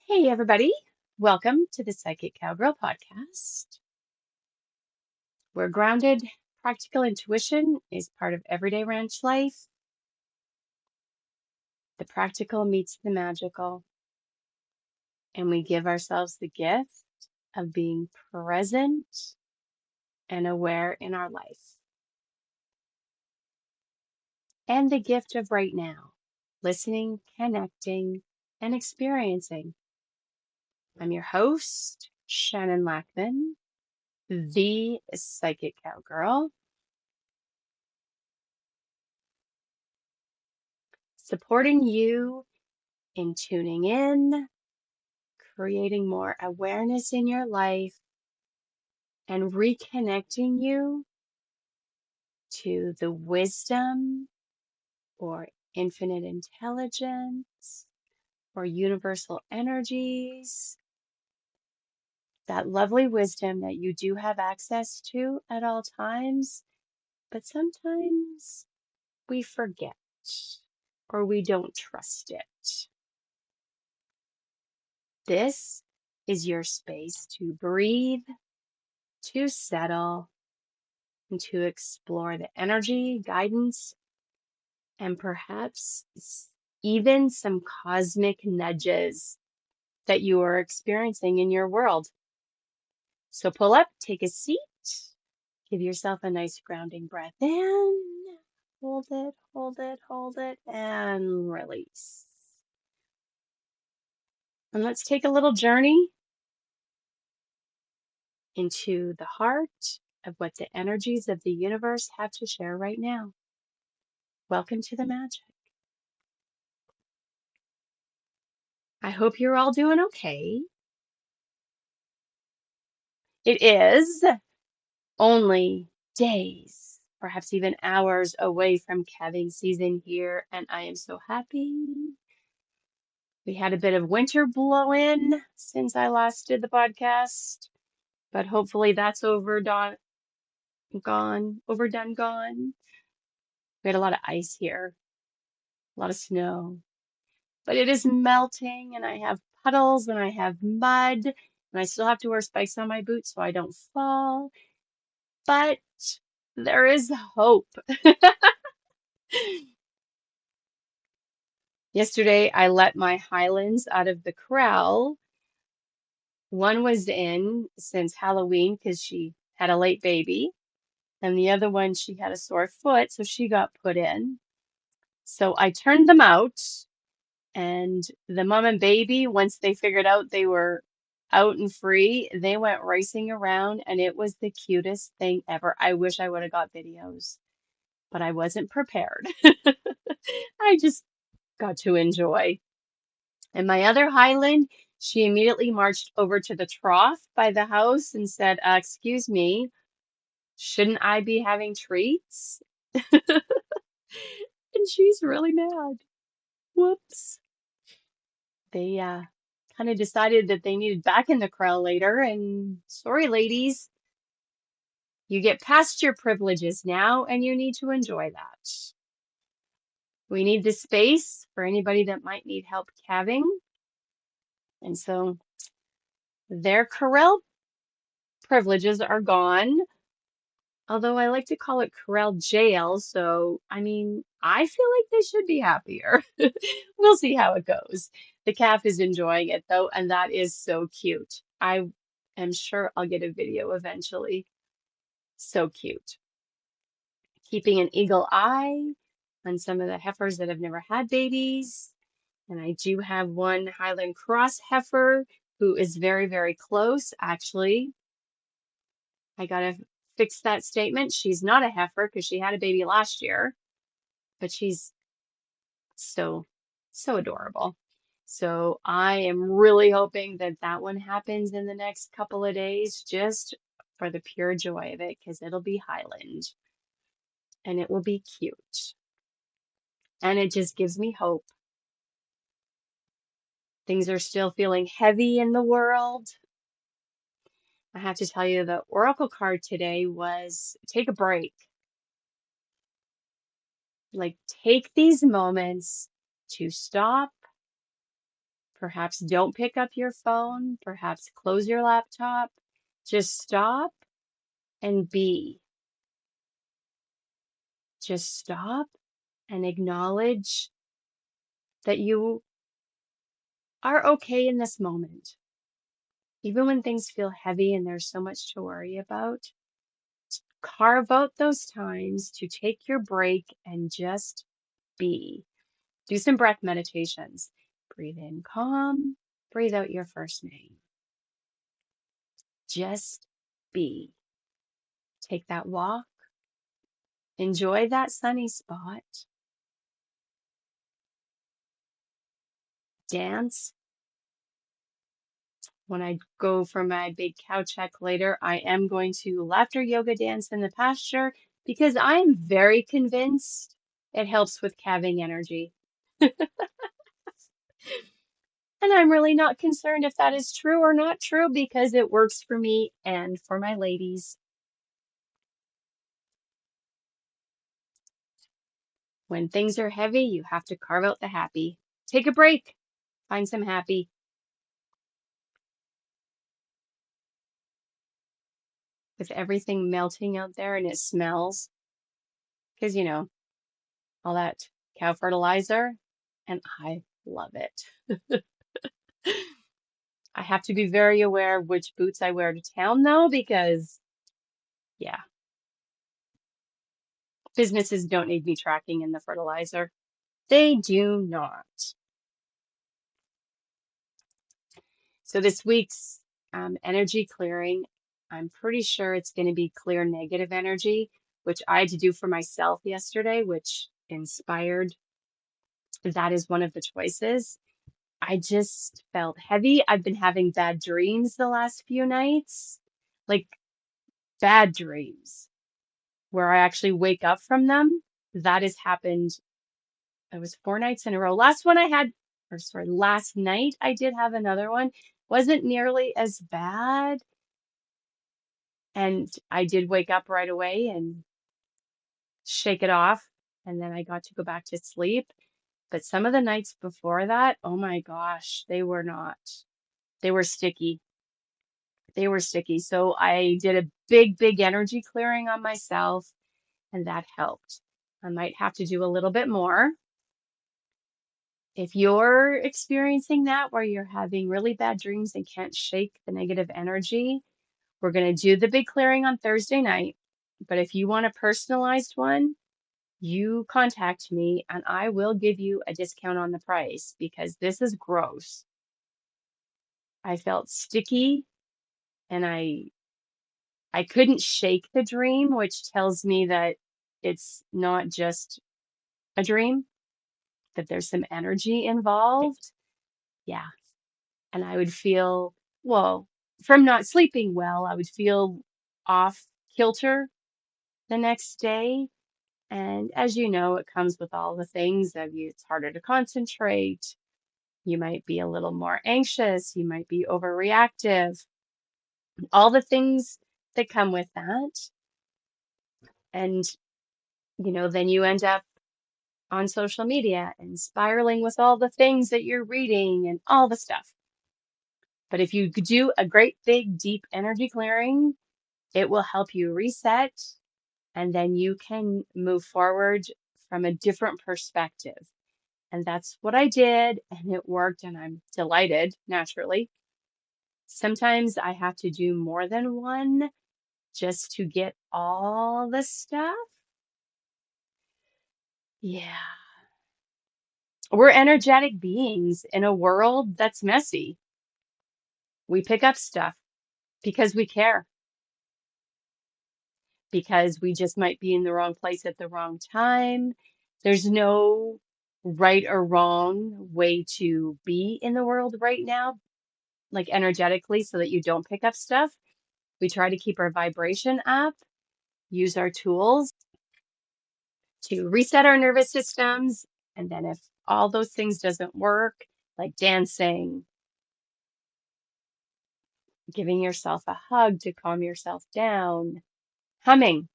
Hey, everybody. Welcome to the Psychic Cowgirl podcast, where grounded, practical intuition is part of everyday ranch life. The practical meets the magical, and we give ourselves the gift of being present and aware in our life, and the gift of right now, listening, connecting, and experiencing. I'm your host, Shannon Lackman, the Psychic Cowgirl, supporting you in tuning in, creating more awareness in your life, and reconnecting you to the wisdom or infinite intelligence or universal energies, that lovely wisdom that you do have access to at all times, but sometimes we forget or we don't trust it. This is your space to breathe, to settle, and to explore the energy, guidance, and perhaps even some cosmic nudges that you are experiencing in your world. So pull up, take a seat, give yourself a nice grounding breath in, hold it, hold it, hold it, and release. And let's take a little journey into the heart of what the energies of the universe have to share right now. Welcome to the magic. I hope you're all doing okay. It is only days, perhaps even hours away from calving season here, and I am so happy. We had a bit of winter blow in since I last did the podcast, but hopefully that's overdone, gone. We had a lot of ice here, a lot of snow, but it is melting, and I have puddles and I have mud, and I still have to wear spikes on my boots so I don't fall. But there is hope. Yesterday, I let my Highlands out of the corral. One was in since Halloween because she had a late baby, and the other one, she had a sore foot, so she got put in. So I turned them out, and the mom and baby, once they figured out they were out and free, they went racing around, and it was the cutest thing ever. I wish I would have got videos, but I wasn't prepared. I just got to enjoy. And my other Highland, she immediately marched over to the trough by the house and said, excuse me, shouldn't I be having treats? And she's really mad. Whoops. They kind of decided that they needed back in the corral later, and sorry, ladies, you get past your privileges now, and you need to enjoy that. We need the space for anybody that might need help calving. And so their corral privileges are gone, although I like to call it corral jail. So, I mean, I feel like they should be happier. We'll see how it goes. The calf is enjoying it though, and that is so cute. I am sure I'll get a video eventually. So cute. Keeping an eagle eye on some of the heifers that have never had babies. And I do have one Highland Cross heifer who is very, very close, actually. I gotta fix that statement. She's not a heifer because she had a baby last year, but she's so, so adorable. So I am really hoping that that one happens in the next couple of days, just for the pure joy of it, because it'll be Highland and it will be cute. And it just gives me hope. Things are still feeling heavy in the world. I have to tell you, the oracle card today was take a break. Like, take these moments to stop, Perhaps don't pick up your phone. Perhaps close your laptop. Just stop and be. Just stop and acknowledge that you are okay in this moment. Even when things feel heavy and there's so much to worry about, carve out those times to take your break and just be. Do some breath meditations. Breathe in calm, breathe out your first name. Just be. Take that walk, enjoy that sunny spot, dance. When I go for my big cow check later, I am going to laughter yoga dance in the pasture because I am very convinced it helps with calving energy. And I'm really not concerned if that is true or not true because it works for me and for my ladies. When things are heavy, you have to carve out the happy. Take a break, find some happy. With everything melting out there and it smells, because all that cow fertilizer, and I love it. I have to be very aware of which boots I wear to town though, because yeah, businesses don't need me tracking in the fertilizer. They do not. So this week's energy clearing, I'm pretty sure it's going to be clear negative energy, which I had to do for myself yesterday, which inspired. That is one of the choices. I just felt heavy. I've been having bad dreams the last few nights, like bad dreams where I actually wake up from them. That has happened. It was 4 nights in a row. Last night I did have another one. Wasn't nearly as bad. And I did wake up right away and shake it off. And then I got to go back to sleep. But some of the nights before that, oh my gosh, they were not. They were sticky. They were sticky. So I did a big, big energy clearing on myself, and that helped. I might have to do a little bit more. If you're experiencing that where you're having really bad dreams and can't shake the negative energy, we're going to do the big clearing on Thursday night. But if you want a personalized one, you contact me and I will give you a discount on the price because this is gross. I felt sticky and I couldn't shake the dream, which tells me that it's not just a dream, that there's some energy involved. Yeah. And I would feel, well, from not sleeping well, I would feel off kilter the next day. And as you know, it comes with all the things of you, it's harder to concentrate. You might be a little more anxious. You might be overreactive. All the things that come with that. And, then you end up on social media and spiraling with all the things that you're reading and all the stuff. But if you could do a great big deep energy clearing, it will help you reset and then you can move forward from a different perspective. And that's what I did and it worked and I'm delighted, naturally. Sometimes I have to do more than one just to get all the stuff. Yeah. We're energetic beings in a world that's messy. We pick up stuff because we care, because we just might be in the wrong place at the wrong time. There's no right or wrong way to be in the world right now, like energetically, so that you don't pick up stuff. We try to keep our vibration up, use our tools to reset our nervous systems. And then if all those things doesn't work, like dancing, giving yourself a hug to calm yourself down, humming,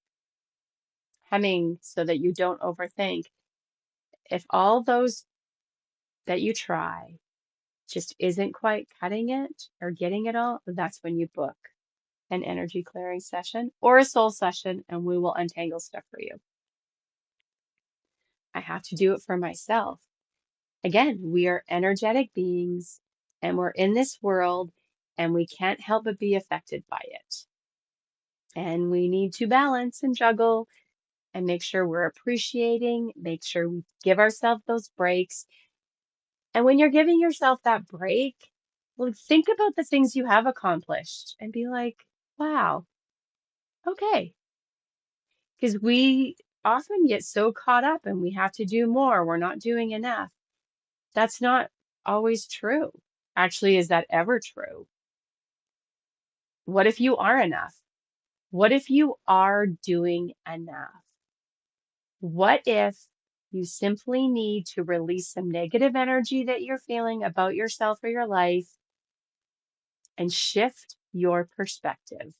humming so that you don't overthink. If all those that you try just isn't quite cutting it or getting it all, that's when you book an energy clearing session or a soul session, and we will untangle stuff for you. I have to do it for myself. Again, we are energetic beings and we're in this world and we can't help but be affected by it. And we need to balance and juggle and make sure we're appreciating, make sure we give ourselves those breaks. And when you're giving yourself that break, well, think about the things you have accomplished and be like, wow, okay. Because we often get so caught up and we have to do more, we're not doing enough. That's not always true. Actually, is that ever true? What if you are enough? What if you are doing enough? What if you simply need to release some negative energy that you're feeling about yourself or your life and shift your perspective?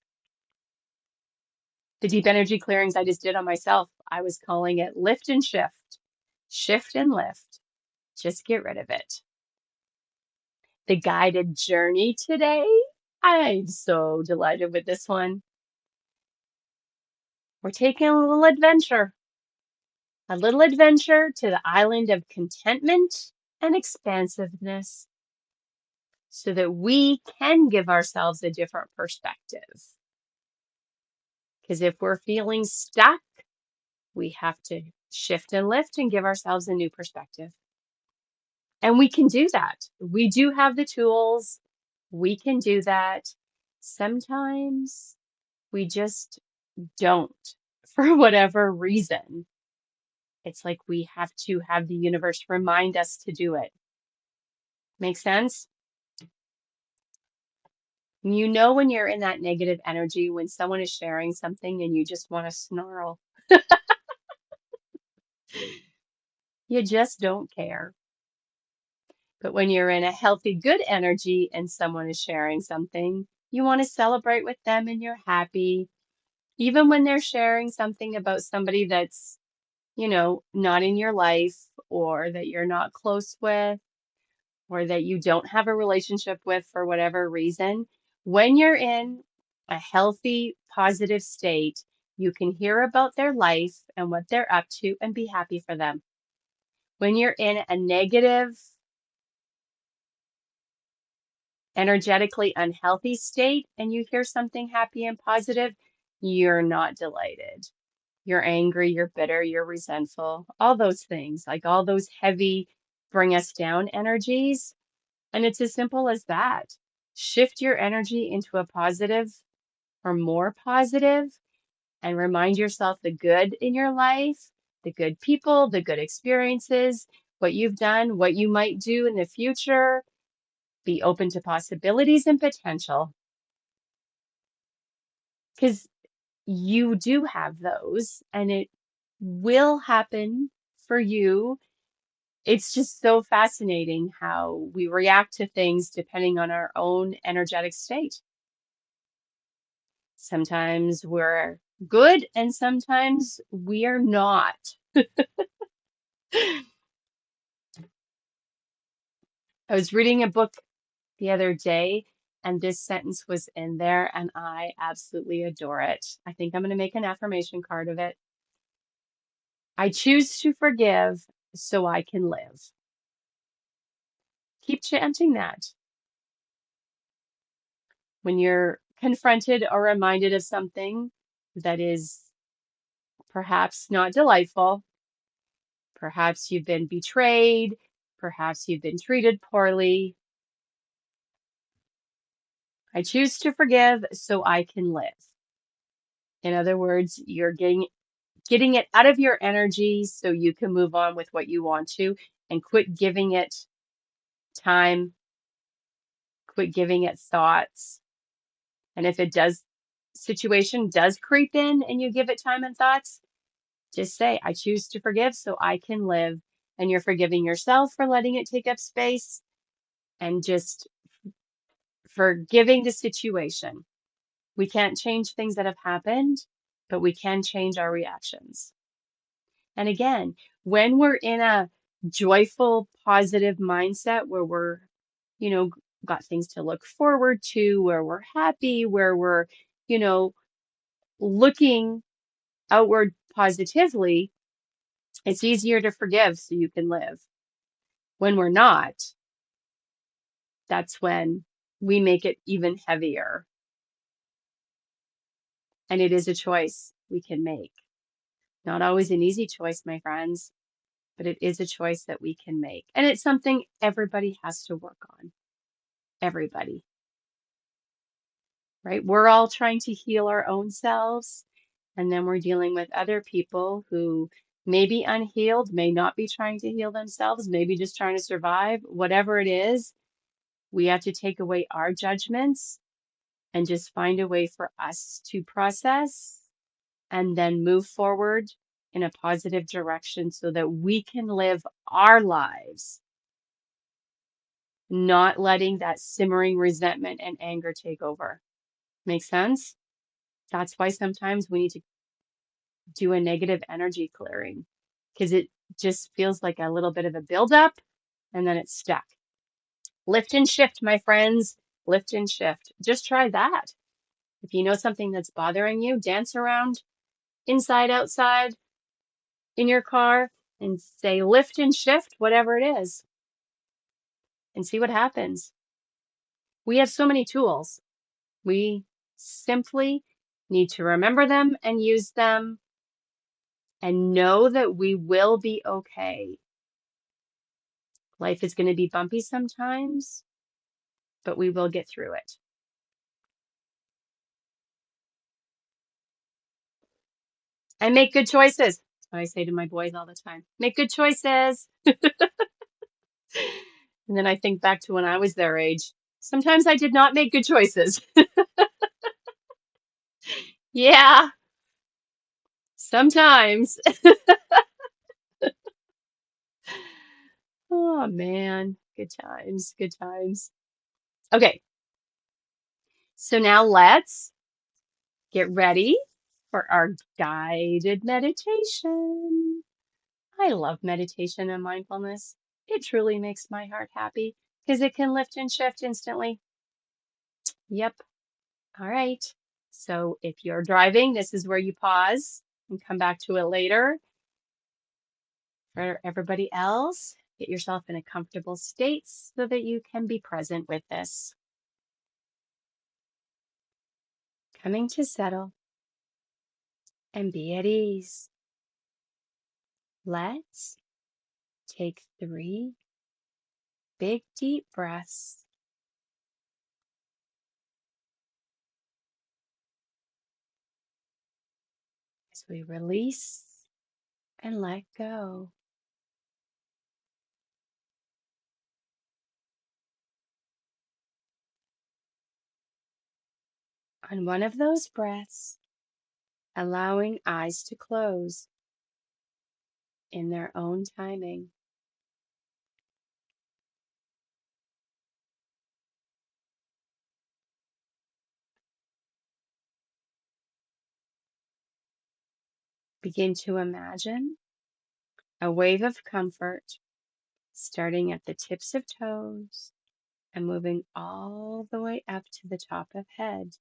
The deep energy clearings I just did on myself, I was calling it lift and shift, shift and lift. Just get rid of it. The guided journey today, I'm so delighted with this one. We're taking a little adventure to the island of contentment and expansiveness so that we can give ourselves a different perspective. Because if we're feeling stuck, we have to shift and lift and give ourselves a new perspective. And we can do that. We do have the tools. We can do that. Sometimes we just don't for whatever reason. It's like we have to have the universe remind us to do it. Make sense? You know when you're in that negative energy, when someone is sharing something and you just want to snarl. You just don't care. But when you're in a healthy, good energy and someone is sharing something, you want to celebrate with them and you're happy. Even when they're sharing something about somebody that's, not in your life or that you're not close with or that you don't have a relationship with for whatever reason, when you're in a healthy, positive state, you can hear about their life and what they're up to and be happy for them. When you're in a negative, energetically unhealthy state and you hear something happy and positive, you're not delighted. You're angry, you're bitter, you're resentful, all those things, like all those heavy, bring us down energies. And it's as simple as that. Shift your energy into a positive or more positive and remind yourself the good in your life, the good people, the good experiences, what you've done, what you might do in the future. Be open to possibilities and potential because you do have those and it will happen for you. It's just so fascinating how we react to things depending on our own energetic state. Sometimes we're good and sometimes we are not. I was reading a book the other day and this sentence was in there and I absolutely adore it. I think I'm going to make an affirmation card of it. I choose to forgive so I can live. Keep chanting that. When you're confronted or reminded of something that is perhaps not delightful, perhaps you've been betrayed, perhaps you've been treated poorly, I choose to forgive so I can live. In other words, you're getting it out of your energy so you can move on with what you want to and quit giving it time, quit giving it thoughts. And if situation does creep in and you give it time and thoughts, just say, I choose to forgive so I can live. And you're forgiving yourself for letting it take up space and just forgiving the situation. We can't change things that have happened, but we can change our reactions. And again, when we're in a joyful, positive mindset where we're you know, got things to look forward to, where we're happy, where we're, you know, looking outward positively, it's easier to forgive so you can live. When we're not, that's when we make it even heavier. And it is a choice we can make. Not always an easy choice, my friends, but it is a choice that we can make. And it's something everybody has to work on. Everybody, right? We're all trying to heal our own selves. And then we're dealing with other people who may be unhealed, may not be trying to heal themselves, maybe just trying to survive. Whatever it is, we have to take away our judgments and just find a way for us to process and then move forward in a positive direction so that we can live our lives, not letting that simmering resentment and anger take over. Make sense? That's why sometimes we need to do a negative energy clearing because it just feels like a little bit of a buildup and then it's stuck. Lift and shift, my friends. Lift and shift. Just try that. If you know something that's bothering you, dance around inside, outside, in your car and say lift and shift, whatever it is, and see what happens. We have so many tools. We simply need to remember them and use them and know that we will be okay. Life is going to be bumpy sometimes, but we will get through it. And make good choices. That's what I say to my boys all the time. Make good choices. And then I think back to when I was their age. Sometimes I did not make good choices. Yeah, sometimes. Oh man, good times, good times. Okay, so now let's get ready for our guided meditation. I love meditation and mindfulness. It truly makes my heart happy because it can lift and shift instantly. Yep. All right. So if you're driving, this is where you pause and come back to it later. For everybody else, get yourself in a comfortable state so that you can be present with this. Coming to settle and be at ease. Let's take 3 big deep breaths as we release and let go. On one of those breaths, allowing eyes to close in their own timing. Begin to imagine a wave of comfort starting at the tips of toes and moving all the way up to the top of head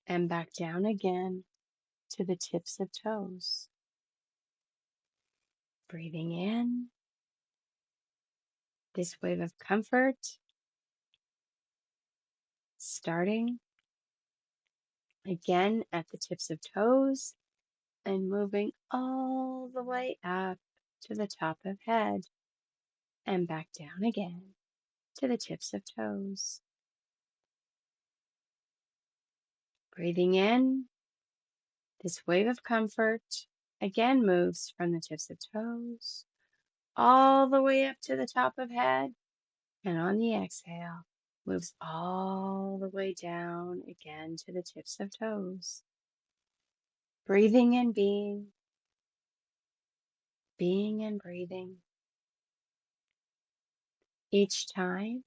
and back down again to the tips of toes. Breathing in this wave of comfort, starting again at the tips of toes and moving all the way up to the top of head and back down again to the tips of toes. Breathing in, this wave of comfort again moves from the tips of toes all the way up to the top of head, and on the exhale, moves all the way down again to the tips of toes. Breathing and being and breathing. Each time,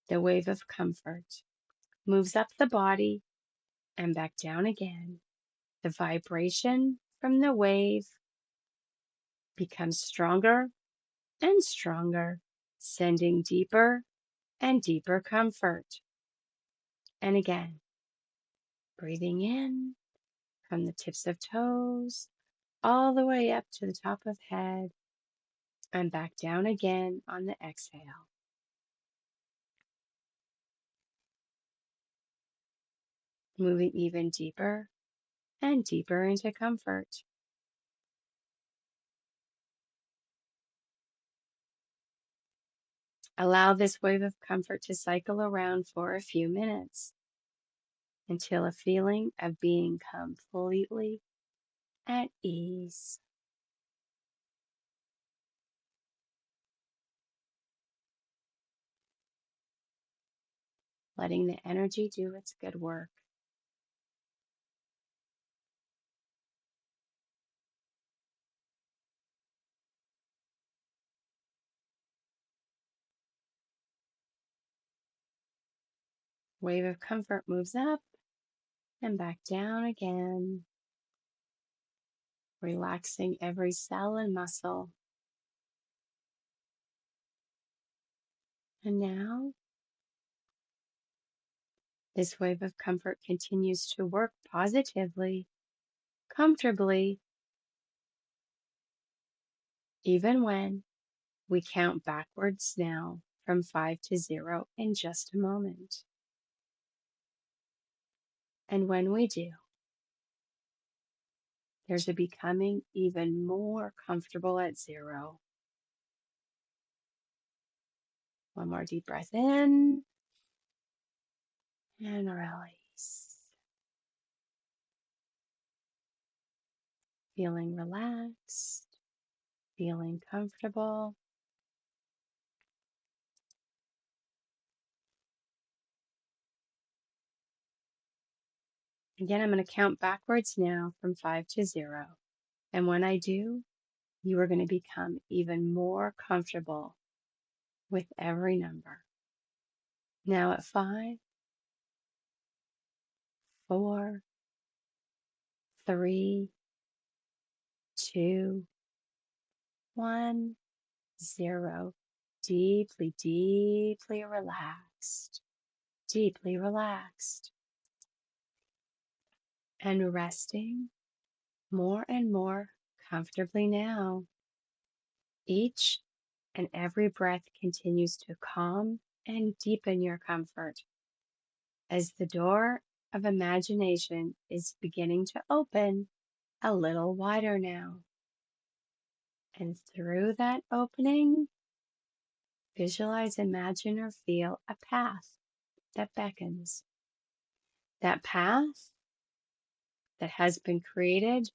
the wave of comfort moves up the body and back down again. The vibration from the wave becomes stronger and stronger, sending deeper and deeper comfort. And again, breathing in from the tips of toes all the way up to the top of head and back down again on the exhale. Moving even deeper and deeper into comfort. Allow this wave of comfort to cycle around for a few minutes until a feeling of being completely at ease. Letting the energy do its good work. Wave of comfort moves up and back down again, relaxing every cell and muscle. And now, this wave of comfort continues to work positively, comfortably, even when we count backwards now from 5 to 0 in just a moment. And when we do, there's a becoming even more comfortable at 0. One more deep breath in and release. Feeling relaxed, feeling comfortable. Again, I'm going to count backwards now from 5 to 0. And when I do, you are going to become even more comfortable with every number. Now at 5, 4, 3, 2, 1, 0. Deeply, deeply relaxed. Deeply relaxed. And resting more and more comfortably now. Each and every breath continues to calm and deepen your comfort as the door of imagination is beginning to open a little wider now. And through that opening, visualize, imagine, or feel a path that beckons. That path that has been created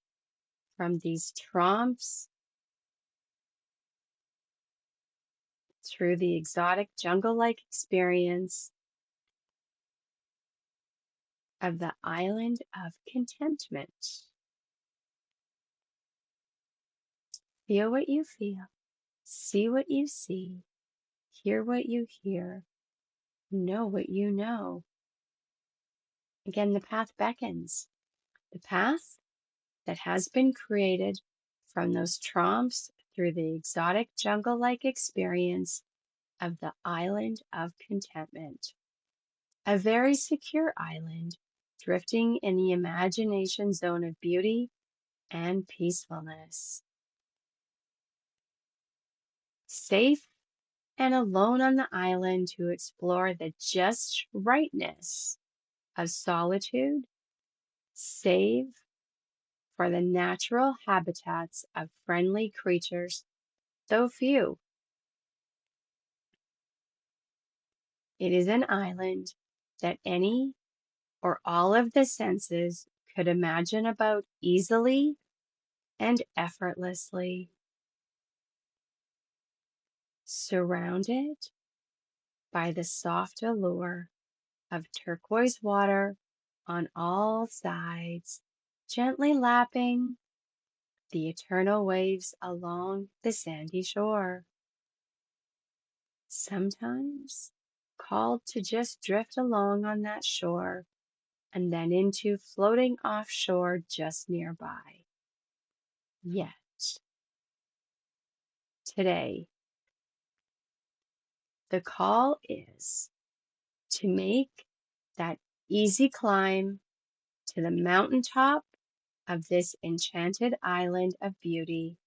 from these tromps through the exotic jungle-like experience of the island of contentment. Feel what you feel, see what you see, hear what you hear, know what you know. Again, the path beckons. The path that has been created from those tromps through the exotic jungle-like experience of the island of contentment. A very secure island, drifting in the imagination zone of beauty and peacefulness. Safe and alone on the island to explore the just rightness of solitude, save for the natural habitats of friendly creatures, though few. It is an island that any or all of the senses could imagine about easily and effortlessly. Surrounded by the soft allure of turquoise water on all sides, gently lapping the eternal waves along the sandy shore. Sometimes called to just drift along on that shore and then into floating offshore just nearby. Yet, today, The call is to make that easy climb to the mountaintop of this enchanted island of beauty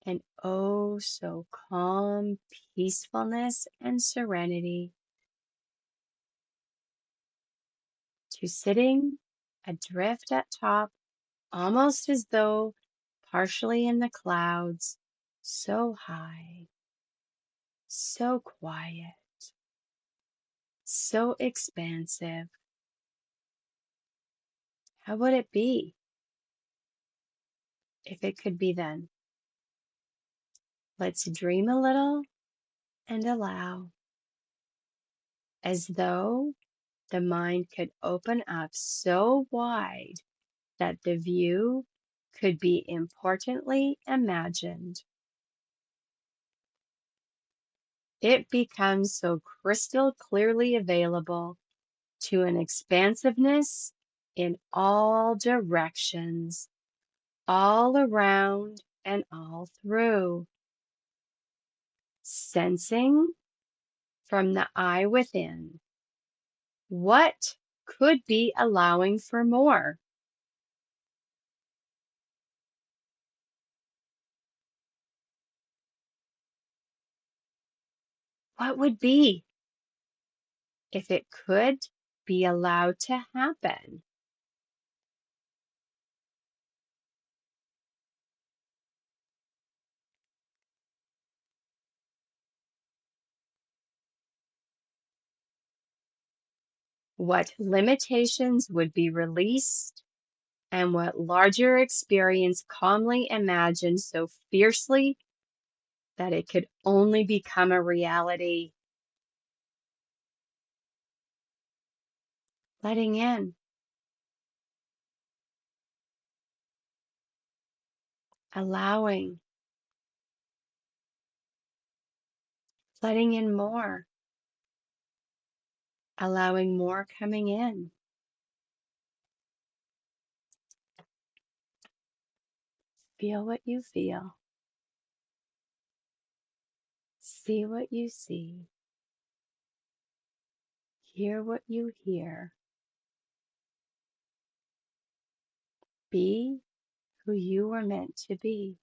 and oh so calm peacefulness and serenity, to sitting adrift at top, almost as though partially in the clouds, so high, so quiet, so expansive. How would it be if it could be then? Let's dream a little and allow, as though the mind could open up so wide that the view could be importantly imagined. It becomes so crystal clearly available to an expansiveness in all directions, all around and all through, sensing from the eye within what could be allowing for more. What would be if it could be allowed to happen? What limitations would be released and what larger experience calmly imagined so fiercely that it could only become a reality. Letting in, allowing, letting in more, allowing more coming in. Feel what you feel. See what you see. Hear what you hear. Be who you were meant to be.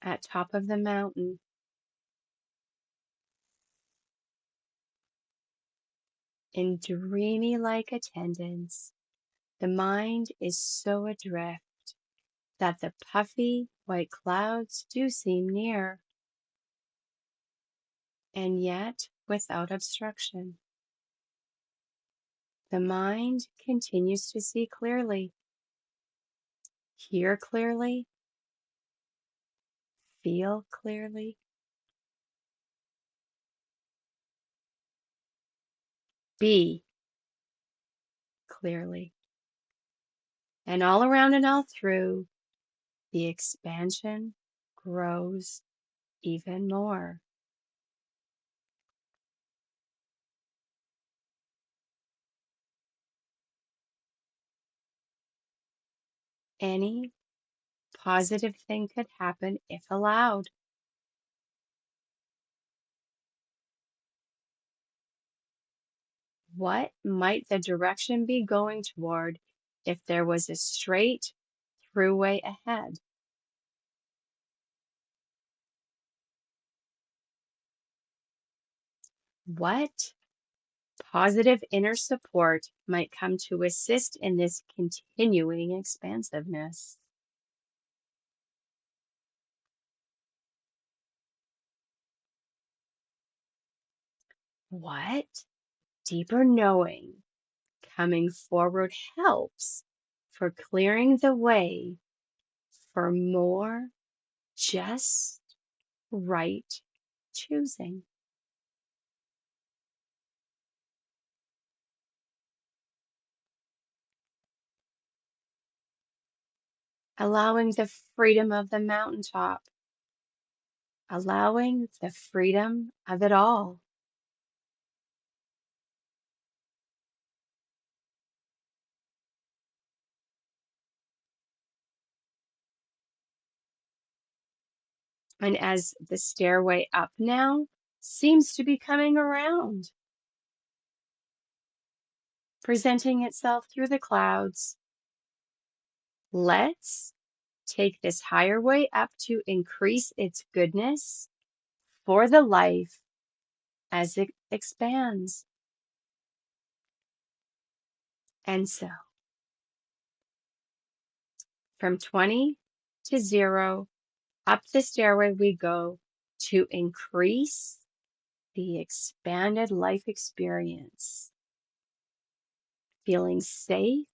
At top of the mountain, in dreamy like attendance, the mind is so adrift that the puffy white clouds do seem near, and yet without obstruction. The mind continues to see clearly, hear clearly, feel clearly, be clearly. And all around and all through, the expansion grows even more. Any positive thing could happen if allowed. What might the direction be going toward if there was a straight throughway ahead? What positive inner support might come to assist in this continuing expansiveness? What deeper knowing coming forward helps for clearing the way for more just right choosing? allowing the freedom of the mountaintop, allowing the freedom of it all. And as the stairway up now seems to be coming around, presenting itself through the clouds, let's take this higher way up to increase its goodness for the life as it expands. And so from 20 to 0, up the stairway we go to increase the expanded life experience. Feeling safe,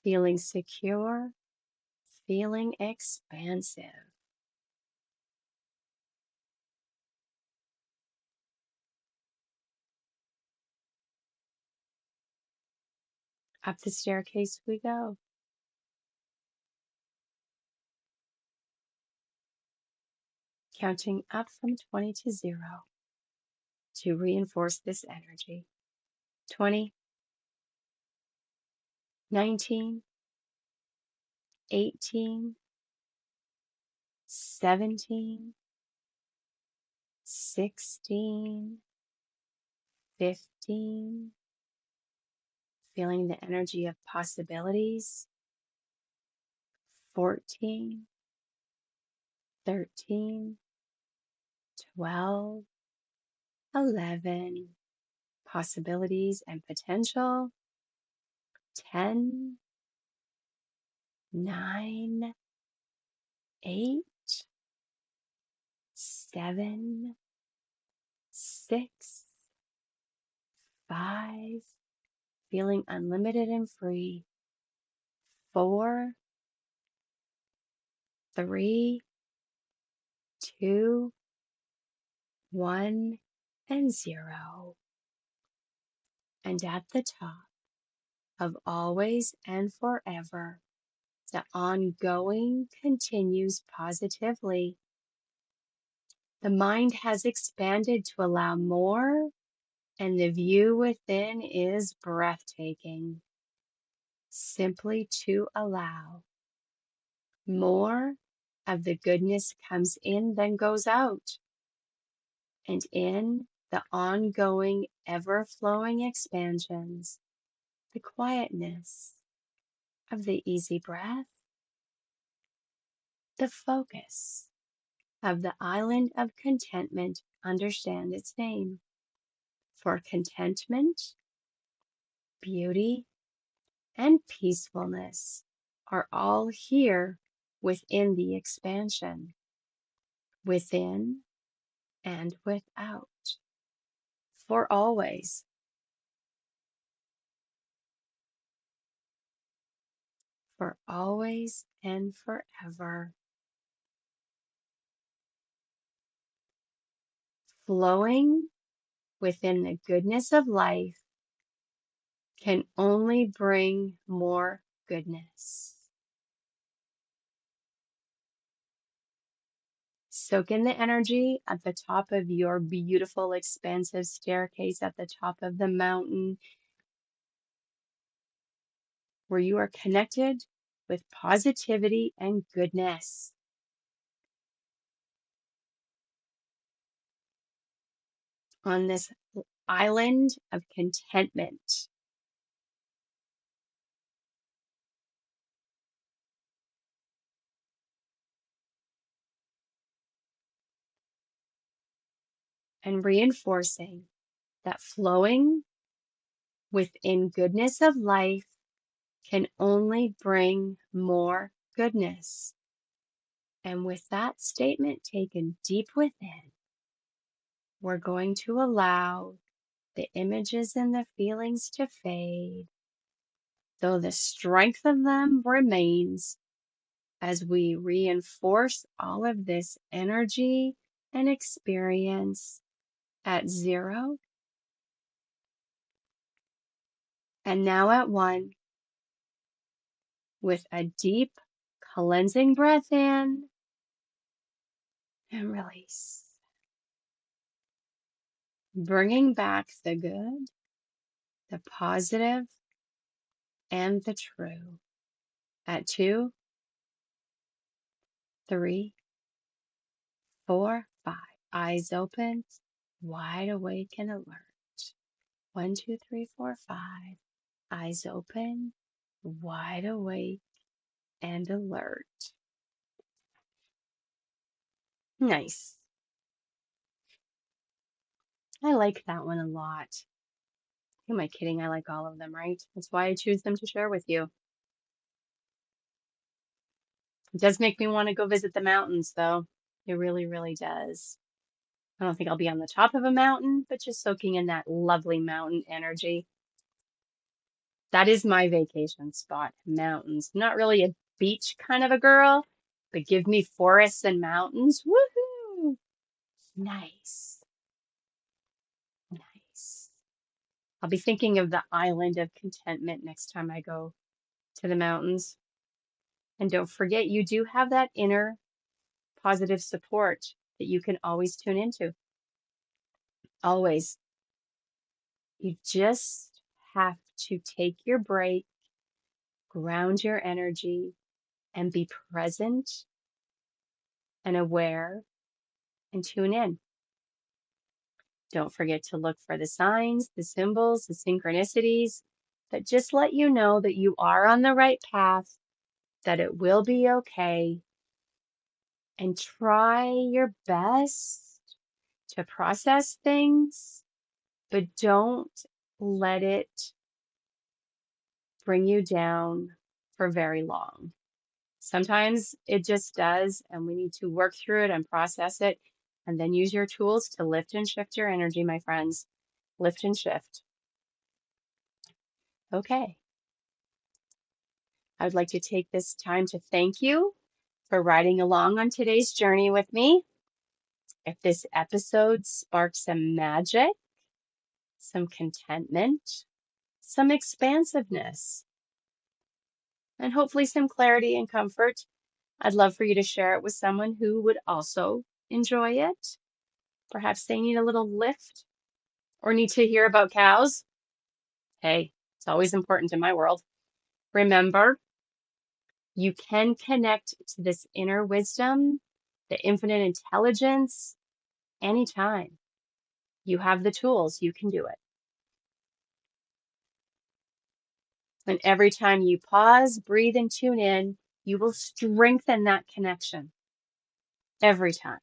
feeling secure, feeling expansive. Up the staircase we go. Counting up from 20 to 0 to reinforce this energy. 20, 19, 18, 17, 16, 15, feeling the energy of possibilities. 14, 13, 12, 11, possibilities and potential. 10, 9, 8, 7, 6, 5, feeling unlimited and free. 4, 3, 2, 1, and 0. And at the top of always and forever, the ongoing continues positively. The mind has expanded to allow more, and the view within is breathtaking. Simply to allow. More of the goodness comes in than goes out. And in the ongoing, ever-flowing expansions, the quietness of the easy breath, the focus of the island of contentment, understand its name. For contentment, beauty, and peacefulness are all here within the expansion, within and without, for always. For always and forever. Flowing within the goodness of life can only bring more goodness. Soak in the energy at the top of your beautiful, expansive staircase at the top of the mountain, where you are connected with positivity and goodness. On this island of contentment. And reinforcing that flowing within goodness of life can only bring more goodness. And with that statement taken deep within, we're going to allow the images and the feelings to fade, though the strength of them remains as we reinforce all of this energy and experience at 0 and now at 1 with a deep Cleansing breath in and release. Bringing back the good, the positive, and the true. At 2, 3, 4, 5. Eyes open, wide awake and alert. 1, 2, 3, 4, 5. Eyes open, wide awake and alert. Nice. I like that one a lot. Who am I kidding? I like all of them, right? That's why I choose them to share with you. It does make me want to go visit the mountains, though. It really, really does. I don't think I'll be on the top of a mountain, but just soaking in that lovely mountain energy. That is my vacation spot, mountains. Not really a beach kind of a girl, but give me forests and mountains. Woohoo! Nice. Nice. I'll be thinking of the island of contentment next time I go to the mountains. And don't forget, you do have that inner positive support that you can always tune into. Always. You just have to take your break, ground your energy, and be present and aware and tune in. Don't forget to look for the signs, the symbols, the synchronicities that just let you know that you are on the right path, that it will be okay, and try your best to process things, but don't let it bring you down for very long. Sometimes it just does, and we need to work through it and process it, and then use your tools to lift and shift your energy, my friends. Lift and shift. Okay. I would like to take this time to thank you for riding along on today's journey with me. If this episode sparked some magic, some contentment, some expansiveness, and hopefully some clarity and comfort, I'd love for you to share it with someone who would also enjoy it. Perhaps they need a little lift or need to hear about cows. Hey, it's always important in my world. Remember, you can connect to this inner wisdom, the infinite intelligence, anytime. You have the tools, you can do it. And every time you pause, breathe, and tune in, you will strengthen that connection. Every time.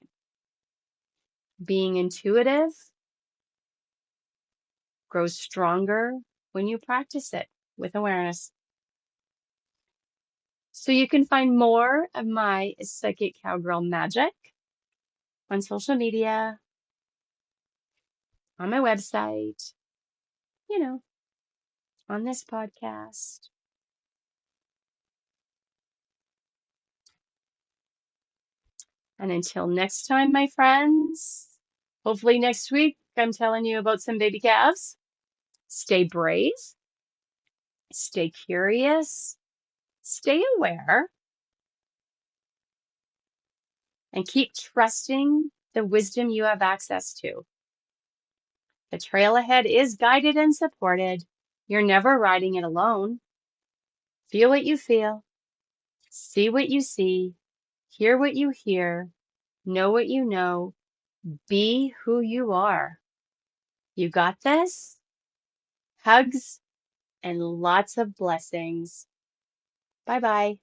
Being intuitive grows stronger when you practice it with awareness. So you can find more of my Psychic Cowgirl magic on social media, on my website, on this podcast. And until next time, my friends, hopefully next week I'm telling you about some baby calves. Stay brave, stay curious, stay aware, and keep trusting the wisdom you have access to. The trail ahead is guided and supported. You're never riding it alone. Feel what you feel, see what you see, hear what you hear, know what you know, be who you are. You got this? Hugs and lots of blessings. Bye-bye.